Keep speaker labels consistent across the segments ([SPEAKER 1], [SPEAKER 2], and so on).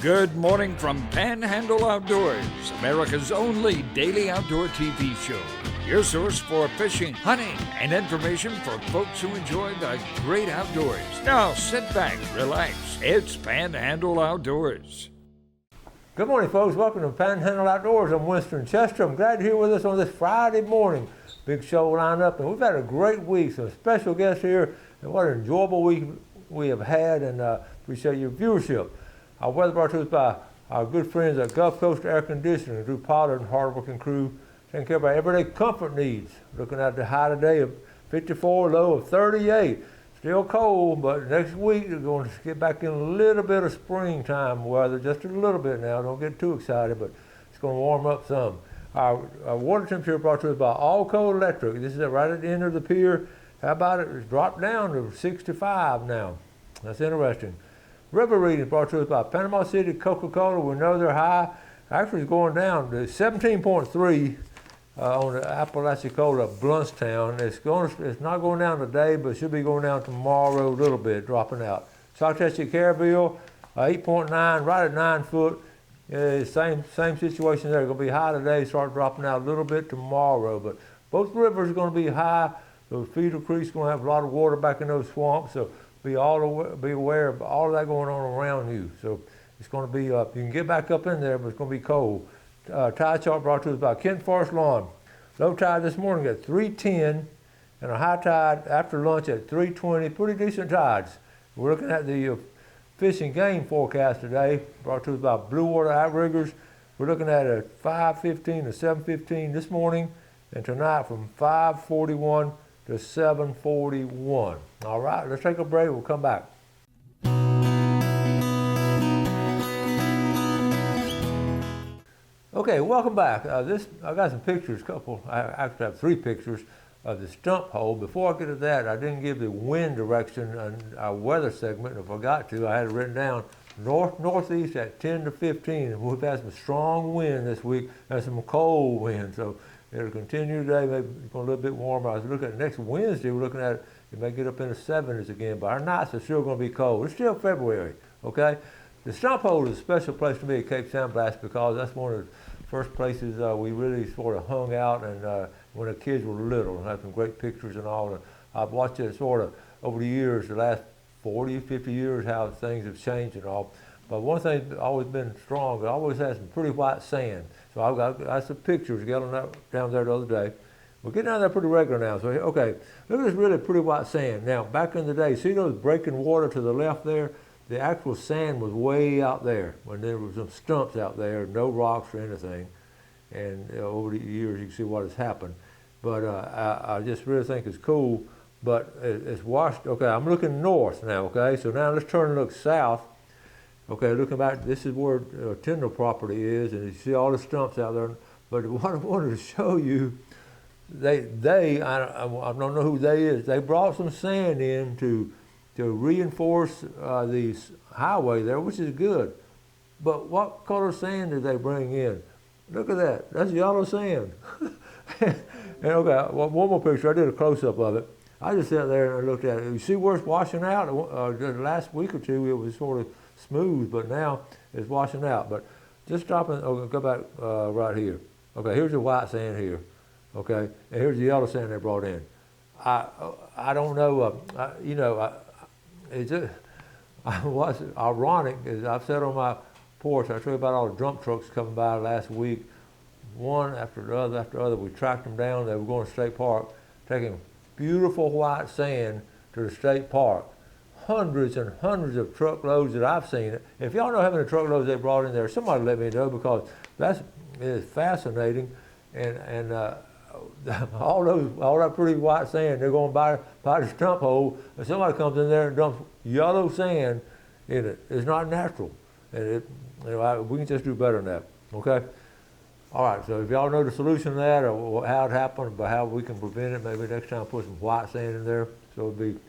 [SPEAKER 1] Good morning from Panhandle Outdoors, America's only daily outdoor TV show. Your source for fishing, hunting, and information for folks who enjoy the great outdoors. Now sit back, relax. It's Panhandle Outdoors.
[SPEAKER 2] Good morning, folks. Welcome to Panhandle Outdoors. I'm Winston Chester. I'm glad you're here with us on this Friday morning. Big show lined up, and we've had a great week. Some special guests here, and what an enjoyable week we have had, and appreciate your viewership. Our weather brought to us by our good friends at Gulf Coast Air Conditioning, Drew Pollard and hard-working crew, taking care of our everyday comfort needs. Looking at the high today of 54, low of 38. Still cold, but next week we're going to get back in a little bit of springtime weather, just a little bit now. Don't get too excited, but it's going to warm up some. Our water temperature brought to us by All Cold Electric. This is right at the end of the pier. How about it? It's dropped down to 65 now. That's interesting. River readings brought to us by Panama City Coca-Cola. We know they're high. Actually, it's going down to 17.3 on the Apalachicola, Bluntstown. It's not going down today, but it should be going down tomorrow a little bit, dropping out. Saltesty Carabelle, 8.9, right at 9 foot. Same situation there. It's going to be high today, start dropping out a little bit tomorrow. But both rivers are going to be high. Those feeder creeks are going to have a lot of water back in those swamps. So be aware of all of that going on around you. So it's going to be you can get back up in there, but it's going to be cold. Tide chart brought to us by Kent Forest Lawn. Low tide this morning at 3:10, and a high tide after lunch at 3:20. Pretty decent tides. We're looking at the fish and game forecast today, brought to us by Blue Water Outriggers. We're looking at a 5:15 to 7:15 this morning, and tonight from 5:41 to 7:41. All right, let's take a break. We'll come back. Okay, welcome back. I got some pictures, I actually have 3 pictures of the stump hole. Before I get to that, I didn't give the wind direction on our weather segment. If I forgot to, I had it written down northeast at 10 to 15. And we've had some strong wind this week and some cold wind. So it'll continue today, maybe a little bit warmer. I was looking at next Wednesday, we're looking at it may get up in the 70s again, but our nights are still going to be cold. It's still February, okay? The stump hole is a special place to me at Cape San Blas because that's one of the first places we really sort of hung out and when the kids were little, and have some great pictures and all. And I've watched it sort of over the years, the last 40, 50 years, how things have changed and all. But one thing that's always been strong, it always has some pretty white sand. So I've got some pictures down there the other day. We're getting down there pretty regular now. So, okay, look at this really pretty white sand. Now, back in the day, see those breaking water to the left there? The actual sand was way out there when there was some stumps out there, no rocks or anything. And over the years, you can see what has happened. But I just really think it's cool. But it's washed. Okay, I'm looking north now, okay? So now let's turn and look south. Okay, looking back, this is where Tyndall property is, and you see all the stumps out there. But what I wanted to show you, I don't know who they is. They brought some sand in to reinforce the highway there, which is good. But what color sand did they bring in? Look at that. That's yellow sand. And okay, one more picture. I did a close-up of it. I just sat there and looked at it. You see where it's washing out? The last week or two, it was sort of smooth, but now it's washing out. But just stop and go back right here. Okay, here's the white sand here. Okay, and here's the yellow sand they brought in. I don't know. It's just what's ironic is I've sat on my porch. I told you about all the dump trucks coming by last week, one after the other after the other. We tracked them down. They were going to State Park, taking beautiful white sand to the state park. Hundreds and hundreds of truckloads that I've seen. If y'all know how many truckloads they brought in there, somebody let me know because it is fascinating. And all that pretty white sand, they're going by the stump hole, and somebody comes in there and dumps yellow sand in it. It's not natural, and we can just do better than that. Okay. All right. So if y'all know the solution to that, or how it happened, but how we can prevent it, maybe next time put some white sand in there so it'll be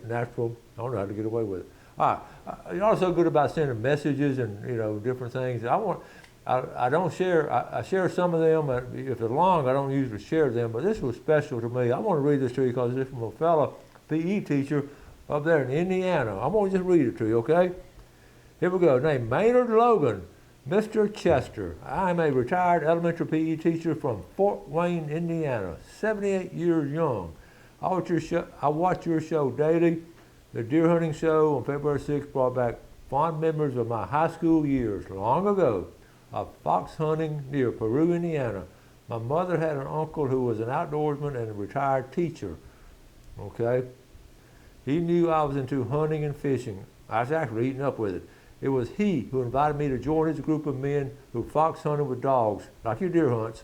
[SPEAKER 2] natural. I don't know how to get away with it. All right. Y'all are so good about sending messages and different things. I don't share. I share some of them. If they're long, I don't usually share them. But this was special to me. I want to read this to you because it's from a fellow PE teacher up there in Indiana. I'm going to just read it to you, okay? Here we go. Named Maynard Logan, Mr. Chester. I'm a retired elementary PE teacher from Fort Wayne, Indiana, 78 years young. I watch your show daily. The deer hunting show on February 6th brought back fond memories of my high school years long ago of fox hunting near Peru, Indiana. My mother had an uncle who was an outdoorsman and a retired teacher. Okay? He knew I was into hunting and fishing. I was actually eating up with it. It was he who invited me to join his group of men who fox hunted with dogs, like your deer hunts.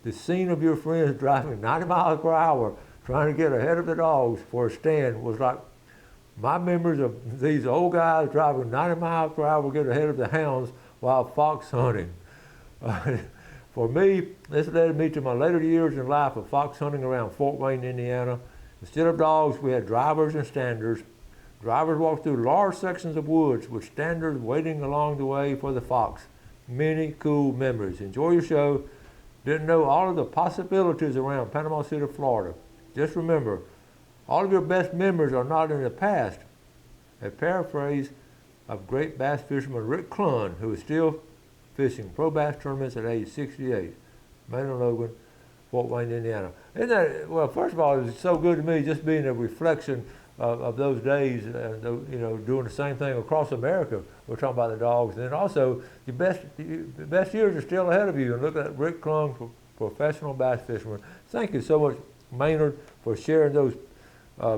[SPEAKER 2] The scene of your friends driving 90 miles per hour, trying to get ahead of the dogs for a stand, was like my memories of these old guys driving 90 miles per hour to get ahead of the hounds while fox hunting. For me, this led me to my later years in life of fox hunting around Fort Wayne, Indiana. Instead of dogs, we had drivers and standers. Drivers walked through large sections of woods with standers waiting along the way for the fox. Many cool memories. Enjoy your show. Didn't know all of the possibilities around Panama City, Florida. Just remember, all of your best memories are not in the past. A paraphrase of great bass fisherman Rick Clunn, who is still fishing pro bass tournaments at age 68. Maynard Logan, Fort Wayne, Indiana. Isn't that, well, first of all, it's so good to me just being a reflection of those days, doing the same thing across America. We're talking about the dogs. And then also, the best years are still ahead of you. And look at Rick Clunn, professional bass fisherman. Thank you so much, Maynard, for sharing those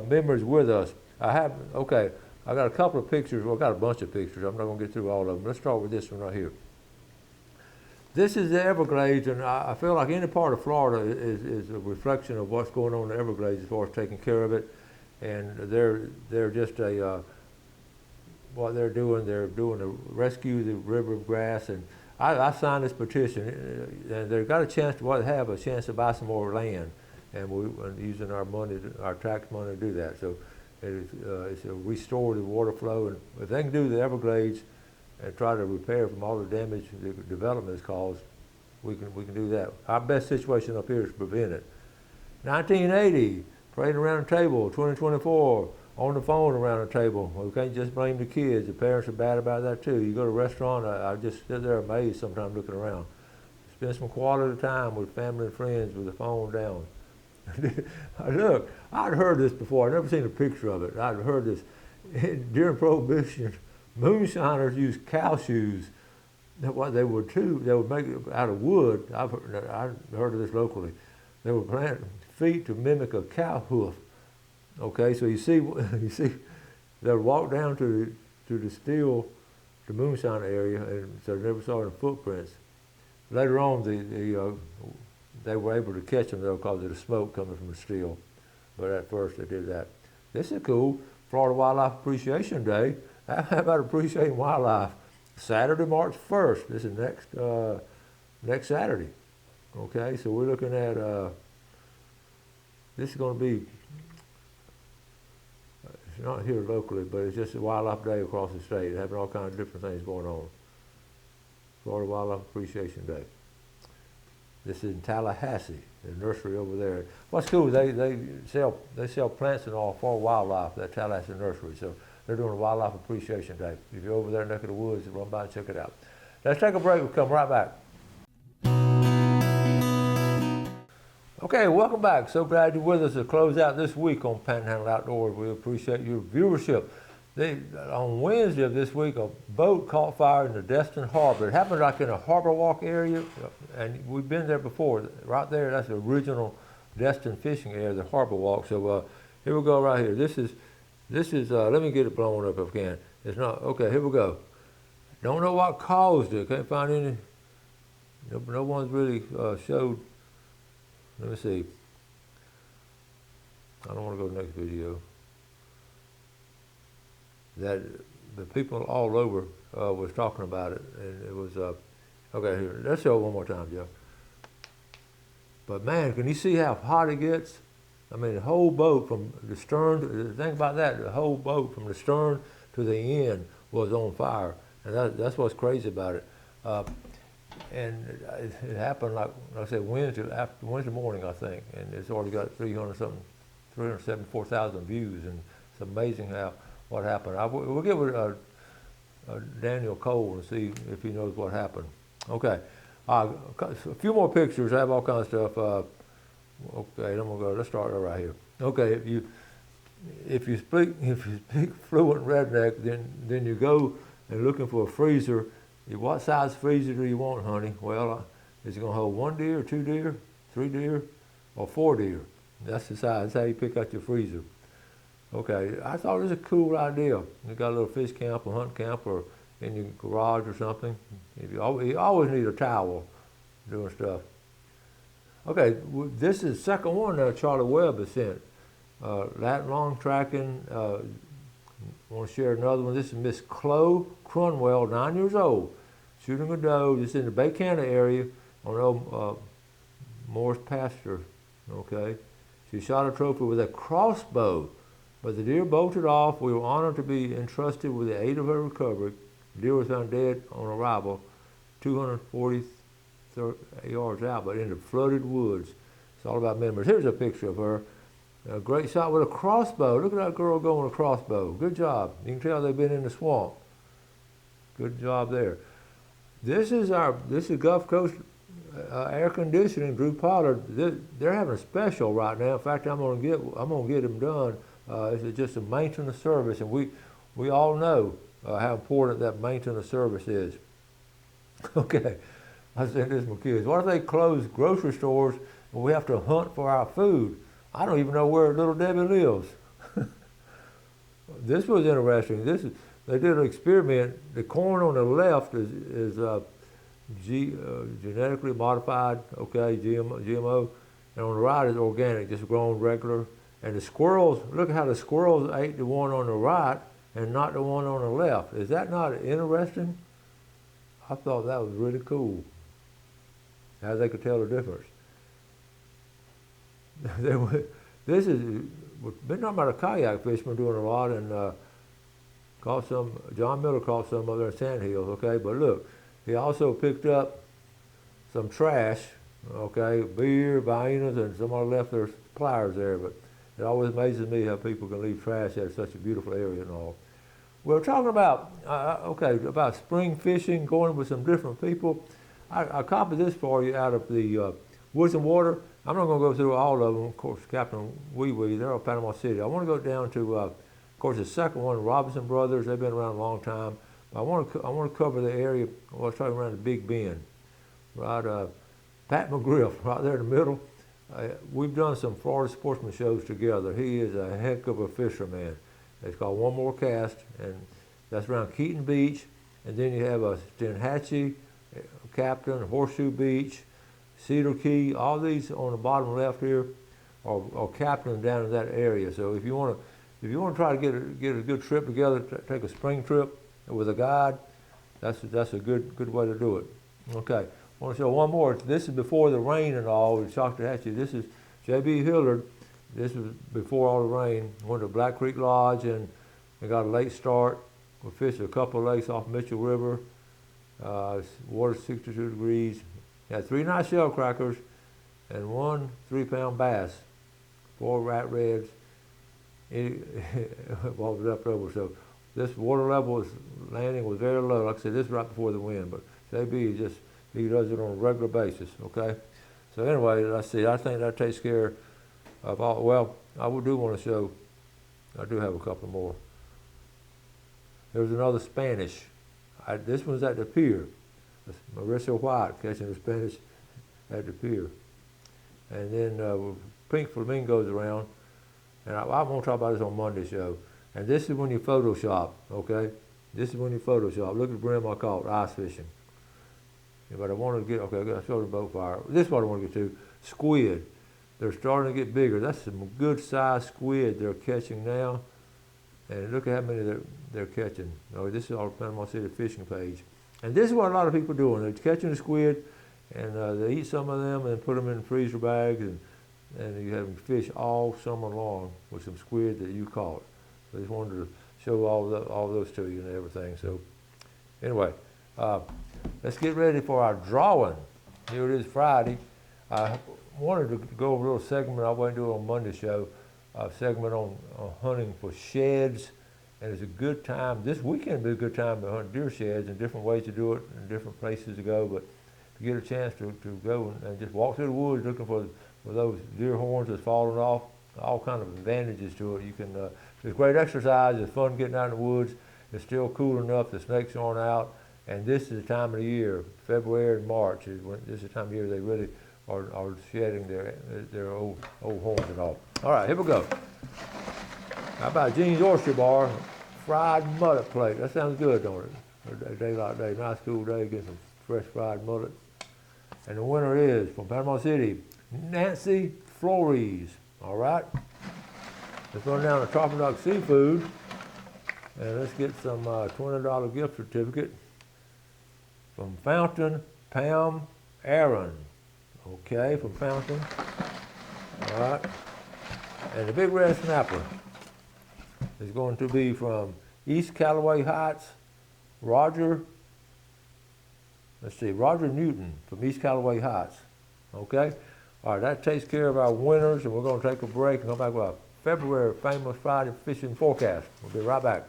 [SPEAKER 2] memories with us. I got a couple of pictures. Well, I got a bunch of pictures. I'm not going to get through all of them. Let's start with this one right here. This is the Everglades, and I feel like any part of Florida is a reflection of what's going on in the Everglades as far as taking care of it. And they're just what they're doing to rescue the river of grass. And I signed this petition, and they've got a chance to have a chance to buy some more land, and we're using our money, our tax money, to do that. So it's to restore the water flow, and if they can do the Everglades and try to repair from all the damage the development has caused, we can do that. Our best situation up here is to prevent it. 1980. Praying around the table, 2024, on the phone around the table. We can't just blame the kids. The parents are bad about that too. You go to a restaurant, I just sit there amazed sometimes looking around. Spend some quality time with family and friends with the phone down. Look, I'd heard this before. I'd never seen a picture of it. I'd heard this. During Prohibition, moonshiners used cow shoes. What they would do, they would make it out of wood. I've heard of this locally. They would plant feet to mimic a cow hoof. Okay, so you see, they'll walk down to the still, the moonshine area, and so they never saw any footprints. Later on, they were able to catch them though because of the smoke coming from the still. But at first they did that. This is cool. Florida Wildlife Appreciation Day. How about appreciating wildlife? Saturday, March 1st. This is next Saturday. Okay, so we're looking at, this is going to be, it's not here locally, but it's just a wildlife day across the state, having all kinds of different things going on. Florida Wildlife Appreciation Day. This is in Tallahassee, the nursery over there. What's cool, they sell plants and all for wildlife, that Tallahassee nursery. So they're doing a Wildlife Appreciation Day. If you're over there neck of the woods, run by and check it out. Let's take a break. We'll come right back. Okay, welcome back. So glad you're with us to close out this week on Panhandle Outdoors. We appreciate your viewership. On Wednesday of this week, a boat caught fire in the Destin Harbor. It happened like in a harbor walk area, and we've been there before. Right there, that's the original Destin fishing area, the harbor walk. So here we go right here. This is. Let me get it blown up if I can. It's not, okay, here we go. Don't know what caused it. Can't find any, no one's really showed. Let me see. I don't want to go to the next video. That the people all over was talking about it, and it was, okay, here, let's show it one more time, Joe. But man, can you see how hot it gets? I mean, the whole boat from the stern, think about that, the whole boat from the stern to the end was on fire. And that's what's crazy about it. And it happened like I said, Wednesday morning, I think. And it's already got 374,000 views. And it's amazing what happened. We'll give it Daniel Cole and see if he knows what happened. Okay, a few more pictures. I have all kinds of stuff. Okay, I'm gonna go. Let's start right here. Okay, if you speak fluent redneck, then you go and looking for a freezer. What size freezer do you want, honey? Well, is it gonna hold 1 deer, 2 deer, 3 deer, or 4 deer? That's the size. That's how you pick out your freezer. Okay, I thought it was a cool idea. You got a little fish camp or hunt camp or in your garage or something. You always need a towel doing stuff. Okay, this is the second one that Charlie Webb has sent. Lat long tracking. I want to share another one. This is Miss Chloe Crunwell, 9 years old, shooting a doe just in the Bay County area on old Morris pasture. Okay, she shot a trophy with a crossbow, but the deer bolted off. We were honored to be entrusted with the aid of her recovery. The deer was found dead on arrival, 240 yards out, but in the flooded woods. It's all about memories. Here's a picture of her. A great shot with a crossbow. Look at that girl going with a crossbow. Good job. You can tell they've been in the swamp. Good job there. This is Gulf Coast Air Conditioning. Drew Pollard. They're having a special right now. In fact, I'm gonna get them done. It's just a maintenance service, and we all know how important that maintenance service is. Okay. I said this to my kids. What if they close grocery stores and we have to hunt for our food? I don't even know where Little Debbie lives. This was interesting. They did an experiment. The corn on the left is genetically modified, okay, GMO, and on the right is organic, just grown regular. And the squirrels, look at how the squirrels ate the one on the right and not the one on the left. Is that not interesting? I thought that was really cool. How they could tell the difference. This is, we've been talking about a kayak fisherman doing a lot, and John Miller caught some over there in Sand Hills, okay? But look, he also picked up some trash, okay? Beer, Viennas, and somebody left their pliers there, but it always amazes me how people can leave trash at such a beautiful area and all. We're talking about, about spring fishing, going with some different people. I copied this for you out of the Woods and Water. I'm not going to go through all of them. Of course, Captain Wee Wee, they're in Panama City. I want to go down to, of course, the second one, Robinson Brothers. They've been around a long time. But I want to cover the area. I was talking around the Big Bend, right? Pat McGriff, right there in the middle. We've done some Florida sportsman shows together. He is a heck of a fisherman. It's called One More Cast, and that's around Keaton Beach. And then you have a Steinhatchee, Captain, Horseshoe Beach, Cedar Key. All these on the bottom left here are Captain down in that area. So if you want to try to get a good trip together, take a spring trip with a guide, that's a good way to do it. Okay, I want to show one more. This is before the rain and all with Choctahatchee. This is J.B. Hillard. This was before all the rain. Went to Black Creek Lodge and got a late start. We fished a couple of lakes off Mitchell River. Water 62 degrees. Had 3 nice shell crackers and 1 3-pound bass, 4 rat reds. What was left over. So this water level landing was very low. Like I said, this is right before the wind, but JB he does it on a regular basis. Okay. So anyway, let's see. I think that takes care of all. Well, I do want to show. I do have a couple more. There's another Spanish. This one's at the pier. That's Marissa White catching the Spanish at the pier. And then pink flamingos around. And I won't talk about this on Monday's show. And this is when you Photoshop, okay? This is when you Photoshop. Look at the brim I caught, ice fishing. But I want to get, okay, I got to show the boat fire. This is what I want to get to, squid. They're starting to get bigger. That's some good sized squid they're catching now. And look at how many they're catching. Oh, this is all Panama City fishing page. And this is what a lot of people are doing. They're catching the squid, and they eat some of them and put them in freezer bags, and you have fish all summer long with some squid that you caught. So I just wanted to show all those to you and everything. So anyway, let's get ready for our drawing. Here it is, Friday. I wanted to go over a little segment I went to do on Monday's show, a segment on hunting for sheds and it's a good time. This weekend will be a good time to hunt deer sheds and different ways to do it and different places to go. But if you get a chance to go and just walk through the woods looking for those deer horns that's fallen off, all kind of advantages to it. You can, it's great exercise. It's fun getting out in the woods. It's still cool enough. The snakes aren't out. And this is the time of the year, February and March, this is the time of year they really are shedding their old horns and all. All right, here we go. How about Gene's Oyster Bar, fried mullet plate? That sounds good, don't it? A day like today, nice cool day, get some fresh fried mullet. And the winner is, from Panama City, Nancy Flores. All right? Let's run down to Tropic Duck Seafood, and let's get some $20 gift certificate from Fountain Pam Aaron. Okay, from Fountain. All right. And the Big Red Snapper is going to be from East Callaway Heights, Roger Newton from East Callaway Heights. Okay? All right, that takes care of our winners, and we're going to take a break and come back with our February famous Friday fishing forecast. We'll be right back.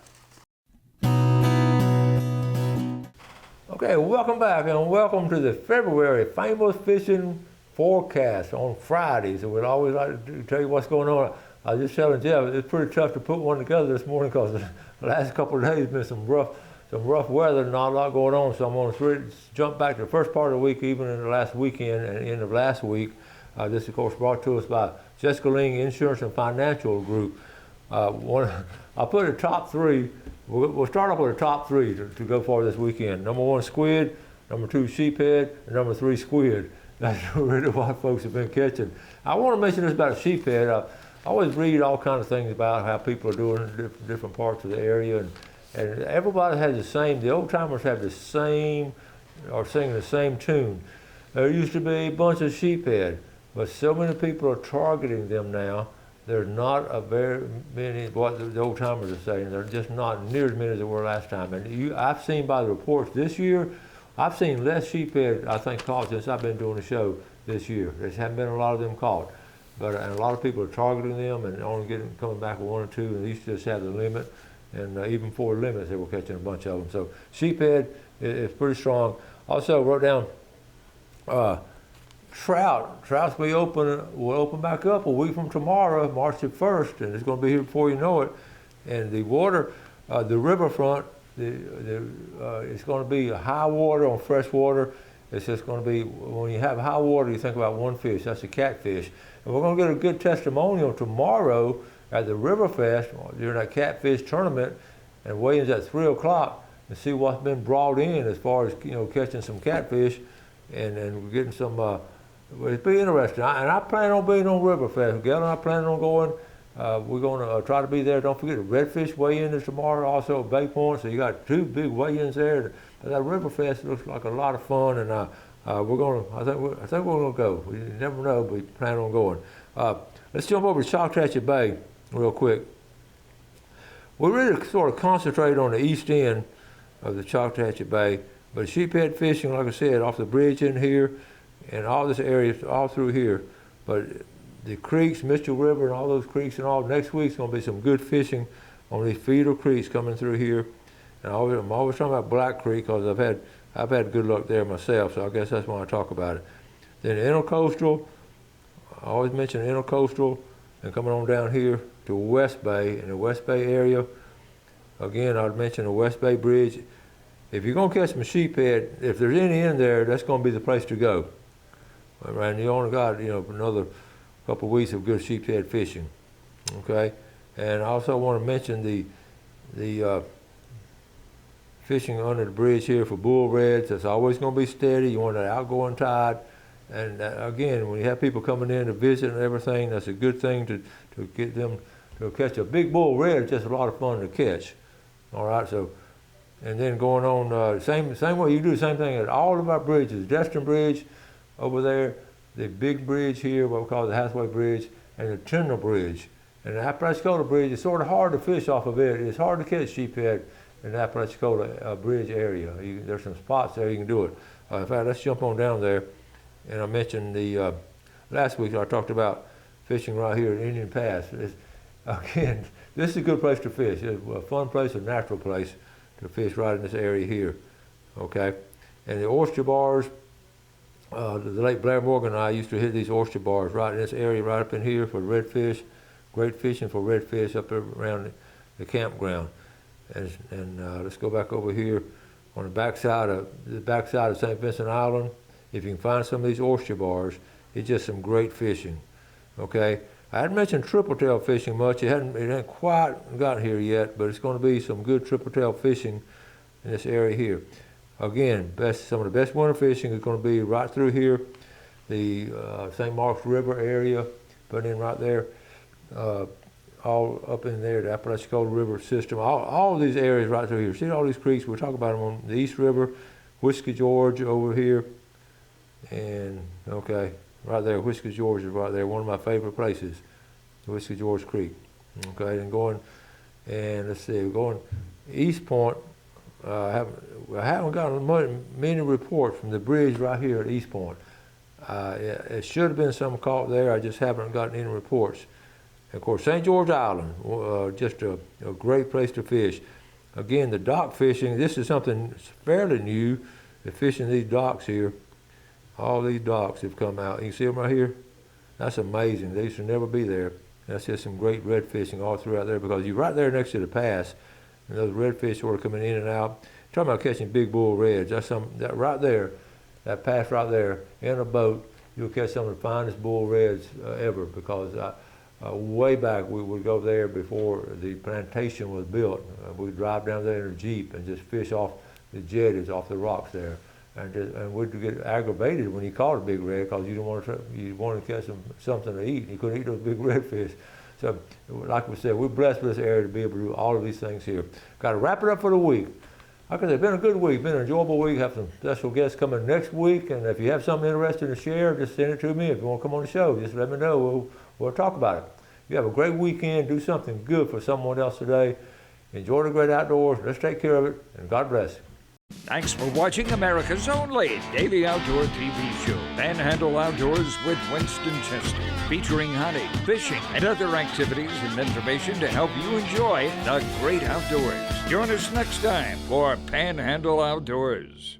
[SPEAKER 2] Okay, welcome back, and welcome to the February famous fishing forecast on Fridays. And we'd always like to tell you what's going on. I was just telling Jeff, it's pretty tough to put one together this morning because the last couple of days been some rough weather and not a lot going on. So I'm going to jump back to the first part of the week, even in the last weekend and end of last week. This, of course, brought to us by Jessica Ling Insurance and Financial Group. I'll put the top three. We'll start off with the top three to go for this weekend. Number 1, squid. Number 2, sheephead. And number 3, squid. That's really what folks have been catching. I want to mention this about sheephead. I always read all kinds of things about how people are doing in different parts of the area, and everybody has the same. The old timers have the same, or singing the same tune. There used to be a bunch of sheephead, but so many people are targeting them now. There's not a very many, what the old timers are saying, they're just not near as many as there were last time. And I've seen by the reports this year, I've seen less sheephead, I think, caught since I've been doing the show this year. There haven't been a lot of them caught. And a lot of people are targeting them and only coming back with 1 or 2, and these just have the limit. And even 4 limits, they were catching a bunch of them. So sheephead is pretty strong. Also wrote down trout. Trout's will open back up a week from tomorrow, March the 1st, and it's going to be here before you know it. And the water, the riverfront, it's going to be high water on fresh water. It's just going to be, when you have high water, you think about one fish, that's a catfish. And we're going to get a good testimonial tomorrow at the Riverfest during that catfish tournament, and weigh-ins at 3 o'clock, and see what's been brought in as far as, catching some catfish and getting some, it'll be interesting. I plan on being on Riverfest. Gail and I plan on going. We're going to try to be there. Don't forget the redfish weigh-in is tomorrow, also at Bay Point. So you got 2 big weigh-ins there. That Riverfest looks like a lot of fun, and we're going to. I think we're going to go. We never know, but we plan on going. Let's jump over to Choctawhatchee Bay real quick. We really sort of concentrate on the east end of the Choctawhatchee Bay, but sheephead fishing, like I said, off the bridge in here, and all this area, all through here. But the creeks, Mitchell River, and all those creeks and all, next week's going to be some good fishing on these feeder creeks coming through here. And I'm always talking about Black Creek because I've had good luck there myself, so I guess that's why I talk about it. Then the intercoastal, I always mention intercoastal, and coming on down here to West Bay, in the West Bay area. Again, I'd mention the West Bay Bridge. If you're going to catch some sheephead, if there's any in there, that's going to be the place to go. And you only got, another couple of weeks of good sheephead fishing. Okay? And I also want to mention the fishing under the bridge here for bull reds. That's always going to be steady. You want that outgoing tide. And again, when you have people coming in to visit and everything, that's a good thing to get them to catch a big bull red. It's just a lot of fun to catch. All right, so, and then going on, same way you do the same thing at all of our bridges. Destin Bridge over there, the big bridge here, what we call the Hathaway Bridge, and the Tyndall Bridge. And the Apalachicola Bridge, it's sort of hard to fish off of it. It's hard to catch sheephead in the Apalachicola Bridge area. There's some spots there you can do it. In fact, let's jump on down there. And I mentioned last week I talked about fishing right here at Indian Pass. Again, this is a good place to fish. It's a fun place, a natural place to fish right in this area here, okay? And the oyster bars, the late Blair Morgan and I used to hit these oyster bars right in this area, right up in here for redfish. Great fishing for redfish up around the campground. And let's go back over here on the backside of St. Vincent Island. If you can find some of these oyster bars, it's just some great fishing, okay? I hadn't mentioned triple tail fishing much. It hadn't quite gotten here yet, but it's going to be some good triple tail fishing in this area here. Again, some of the best winter fishing is going to be right through here, the St. Mark's River area, putting in right there, all up in there, the Apalachicola River system, all of these areas right through here. See all these creeks? We'll talk about them on the East River, Whiskey Gorge over here, and okay, right there, Whiskey Gorge is right there, one of my favorite places, Whiskey Gorge Creek. Okay, and let's see, we're going East Point. I haven't gotten many reports from the bridge right here at East Point. It should have been some caught there. I just haven't gotten any reports. And of course, St. George Island, just a great place to fish. Again, the dock fishing, this is something fairly new, the fishing these docks here. All these docks have come out. You can see them right here? That's amazing. They used to never be there. That's just some great red fishing all throughout there because you're right there next to the pass. And those redfish are coming in and out. Talking about catching big bull reds. That right there, that pass right there, in a boat, you'll catch some of the finest bull reds ever because way back we would go there before the plantation was built. We'd drive down there in a Jeep and just fish off the jetties, off the rocks there. And we'd get aggravated when you caught a big red because you wanted to catch something to eat. You couldn't eat those big redfish. So, like we said, we're blessed with this area to be able to do all of these things here. Got to wrap it up for the week. Like I said, it's been a good week, been an enjoyable week. Have some special guests coming next week, and if you have something interesting to share, just send it to me. If you want to come on the show, just let me know. We'll talk about it. You have a great weekend. Do something good for someone else today. Enjoy the great outdoors. Let's take care of it, and God bless.
[SPEAKER 1] Thanks for watching America's only daily outdoor TV show, Panhandle Outdoors with Winston Chester, featuring hunting, fishing, and other activities and information to help you enjoy the great outdoors. Join us next time for Panhandle Outdoors.